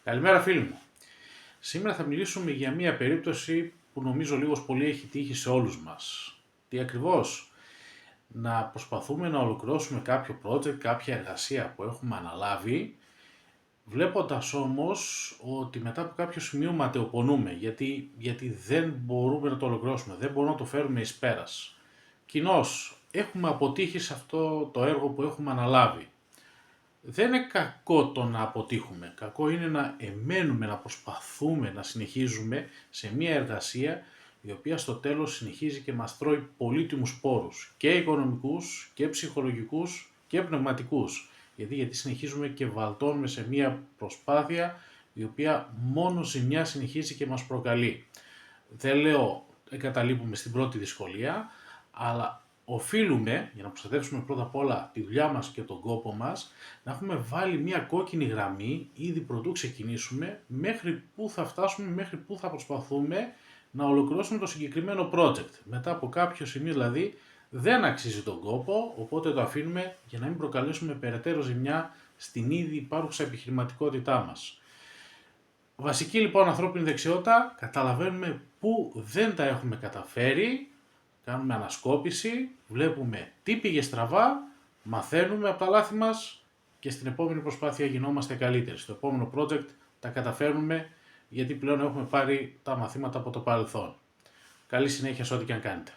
Καλημέρα φίλοι μου. Σήμερα θα μιλήσουμε για μια περίπτωση που νομίζω λίγος πολύ έχει τύχει σε όλους μας. Τι ακριβώς? Να προσπαθούμε να ολοκληρώσουμε κάποιο project, κάποια εργασία που έχουμε αναλάβει, βλέποντας όμως ότι μετά από κάποιο σημείο ματαιοπονούμε, γιατί δεν μπορούμε να το ολοκληρώσουμε, δεν μπορούμε να το φέρουμε εις πέρας. Κοινώς, έχουμε αποτύχει σε αυτό το έργο που έχουμε αναλάβει. Δεν είναι κακό το να αποτύχουμε. Κακό είναι να εμένουμε, να προσπαθούμε, να συνεχίζουμε σε μια εργασία η οποία στο τέλος συνεχίζει και μας τρώει πολύτιμους πόρους και οικονομικούς και ψυχολογικούς και πνευματικούς. Γιατί συνεχίζουμε και βαλτώνουμε σε μια προσπάθεια η οποία μόνο ζημιά συνεχίζει και μας προκαλεί. Δεν λέω εγκαταλείπουμε στην πρώτη δυσκολία, αλλά οφείλουμε, για να προστατεύσουμε πρώτα απ' όλα τη δουλειά μας και τον κόπο μας, να έχουμε βάλει μια κόκκινη γραμμή ήδη πρωτού ξεκινήσουμε, μέχρι πού θα φτάσουμε, μέχρι πού θα προσπαθούμε να ολοκληρώσουμε το συγκεκριμένο project. Μετά από κάποιο σημείο δηλαδή δεν αξίζει τον κόπο, οπότε το αφήνουμε για να μην προκαλέσουμε περαιτέρω ζημιά στην ήδη υπάρχουσα επιχειρηματικότητά μας. Βασική λοιπόν ανθρώπινη δεξιότητα, καταλαβαίνουμε πού δεν τα έχουμε καταφέρει, κάνουμε ανασκόπηση, βλέπουμε τι πήγε στραβά, μαθαίνουμε από τα λάθη μας και στην επόμενη προσπάθεια γινόμαστε καλύτεροι. Στο επόμενο project τα καταφέρνουμε γιατί πλέον έχουμε πάρει τα μαθήματα από το παρελθόν. Καλή συνέχεια σε ό,τι και αν κάνετε.